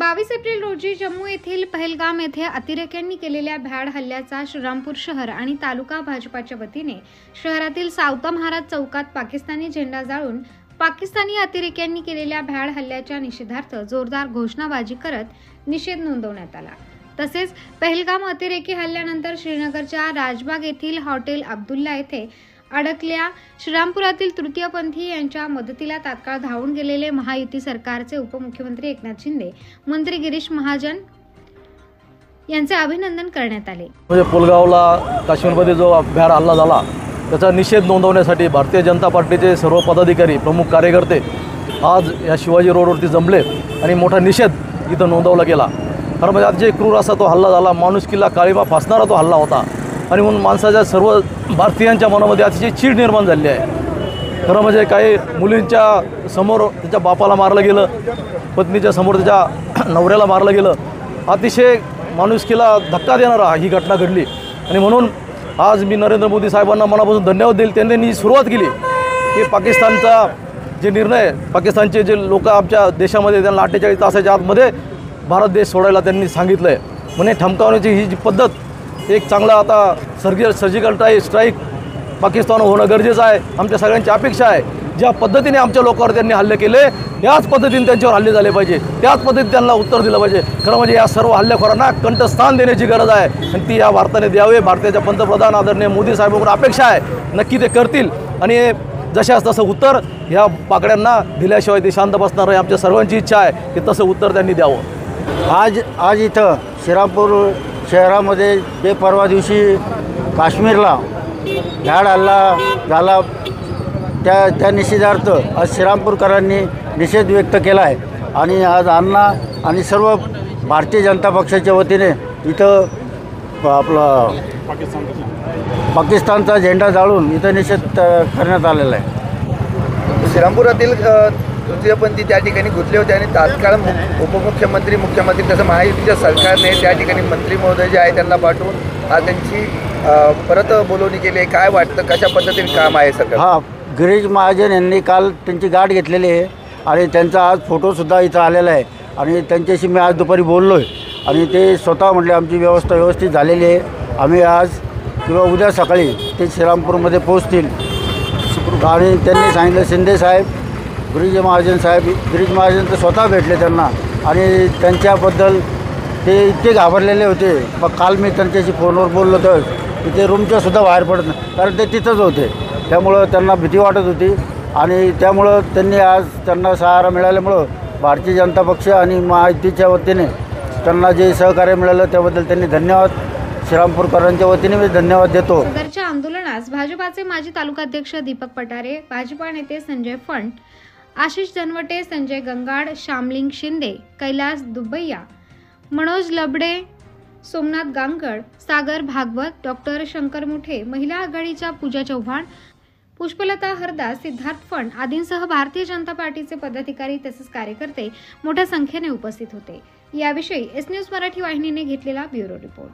22 April रोजी जम्मू येथील पहलगाम येथे अतिरेक्यांनी केलेल्या भ्याड हल्ल्याचा श्रीरामपूर शहर आणि तालुका भाजपाच्या वतीने शहरातील सावता महाराज चौकात पाकिस्तानी झेंडा जाळून पाकिस्तानी अतिरेक्यांनी केलेल्या भ्याड हल्ल्याच्या निषेधार्थ जोरदार घोषणाबाजी करत निषेध नोंदवण्यात आला। तसेच पहलगाम अतिरेकी हल्ल्यानंतर श्रीनगरच्या राजबाग येथील हॉटेल अब्दुल्ला येथे अडकल्या श्रीरामपुरातील तृतीयपंथी यांच्या मदतीला तात्काळ धावून गेलेले महायुती सरकारचे उपमुख्यमंत्री एकनाथ शिंदे, मंत्री गिरीश महाजन यांचे अभिनंदन करण्यात आले। म्हणजे पुलगावला काश्मीरमध्ये जो भ्याड हल्ला झाला त्याचा निषेध नोंदवण्यासाठी भारतीय जनता पार्टीचे सर्व पदाधिकारी, प्रमुख कार्यकर्ते आज या शिवाजी रोडवरती जमले आणि मोठा निषेध इथं नोंदवला गेला। खरं म्हणजे अतिशय क्रूर असा तो हल्ला झाला, माणुसकीला काळीमा फासणारा तो हल्ला होता आणि म्हणून माणसाच्या सर्व भारतीयांच्या मनामध्ये अतिशय चीड निर्माण झाली आहे। खरं म्हणजे काही मुलींच्या समोर त्याच्या बापाला मारलं गेलं, पत्नीच्या समोर त्याच्या नवऱ्याला मारलं गेलं, अतिशय माणुसकीला धक्का देणारा ही घटना घडली। आणि म्हणून आज मी नरेंद्र मोदी साहेबांना मनापासून धन्यवाद देईल। त्यांनी सुरुवात केली की पाकिस्तानचा जे निर्णय, पाकिस्तानचे जे लोक आमच्या देशामध्ये त्यांना 48 तासाच्या आतमध्ये भारत देश सोडायला त्यांनी सांगितलं आहे, म्हणजे ठमकावण्याची ही जी पद्धत एक चांगला आता सर्जिकल स्ट्राईक पाकिस्तान होणं गरजेचं आहे। आमच्या सगळ्यांची अपेक्षा आहे ज्या पद्धतीने आमच्या लोकांवर त्यांनी हल्ले केले याच पद्धतीने त्यांच्यावर हल्ले झाले पाहिजे, त्याच पद्धतीने त्यांना उत्तर दिलं पाहिजे। खरं म्हणजे या सर्व हल्लेखोरांना कंठस्थान देण्याची गरज आहे आणि ती या भारताने द्यावे। भारताच्या पंतप्रधान आदरणीय मोदी साहेबांवर अपेक्षा आहे, नक्की ते करतील आणि जशास तसं उत्तर ह्या पाकड्यांना दिल्याशिवाय ते शांत बसणार आहे। आमच्या सर्वांची इच्छा आहे की तसं उत्तर त्यांनी द्यावं। आज इथं श्रीरामपूर शहरामध्ये परवा दिवशी काश्मीरला भ्याड हल्ला झाला त्या निषेधार्थ आज श्रीरामपूरकरांनी निषेध व्यक्त केला आहे आणि आज अण्णा आणि सर्व भारतीय जनता पक्षाच्या वतीने इथं आपला पाकिस्तानचा झेंडा जाळून इथं निषेध करण्यात आलेला आहे। श्रीरामपुरातील तृतीयपंथी त्या ठिकाणी गुंतले होते आणि तात्काळ उपमुख्यमंत्री, मुख्यमंत्री तसं महायुतीच्या सरकारने त्या ठिकाणी मंत्री महोदय जे आहे त्यांना पाठवून आज त्यांची परत बोलवणी केली। काय वाटतं, कशा पद्धतीने काम आहे सगळं? हां, गिरीश महाजन यांनी काल त्यांची गाठ घेतलेली आहे आणि त्यांचा आज फोटोसुद्धा इथं आलेला आहे आणि त्यांच्याशी मी आज दुपारी बोललो आहे आणि ते स्वतः म्हटले आमची व्यवस्था व्यवस्थित झालेली आहे, आम्ही आज किंवा उद्या सकाळी ते श्रीरामपूरमध्ये पोहोचतील आणि त्यांनी सांगितलं शिंदे साहेब, गिरीश महाजन तर स्वतः भेटले त्यांना आणि त्यांच्याबद्दल ते इतके घाबरलेले होते। मग काल मी त्यांच्याशी फोनवर बोललो तर तिथे रूमच्यासुद्धा बाहेर पडत नाही, कारण ते तिथंच होते, त्यामुळं त्यांना भीती वाटत होती आणि त्यामुळं त्यांनी आज त्यांना सहारा मिळाल्यामुळं भारतीय जनता पक्ष आणि महायुतीच्या वतीने त्यांना जे सहकार्य मिळालं त्याबद्दल त्यांनी धन्यवाद, श्रीरामपूरकरांच्या वतीने मी धन्यवाद देतो। सदरच्या आंदोलनास भाजपाचे माजी तालुकाध्यक्ष दीपक पटारे, भाजपा नेते संजय फंट, आशिष जनवटे, संजय गंगाड, श्यामलिंग शिंदे, कैलास दुबैया, मनोज लबडे, सोमनाथ गांगड, सागर भागवत, डॉक्टर शंकर मुठे, महिला आघाडीच्या पूजा चव्हाण, पुष्पलता हरदास, सिद्धार्थ फंट आदींसह भारतीय जनता पार्टीचे पदाधिकारी तसेच कार्यकर्ते मोठ्या संख्येने उपस्थित होते। याविषयी एस न्यूज मराठी वाहिनीने घेतलेला ब्युरो रिपोर्ट।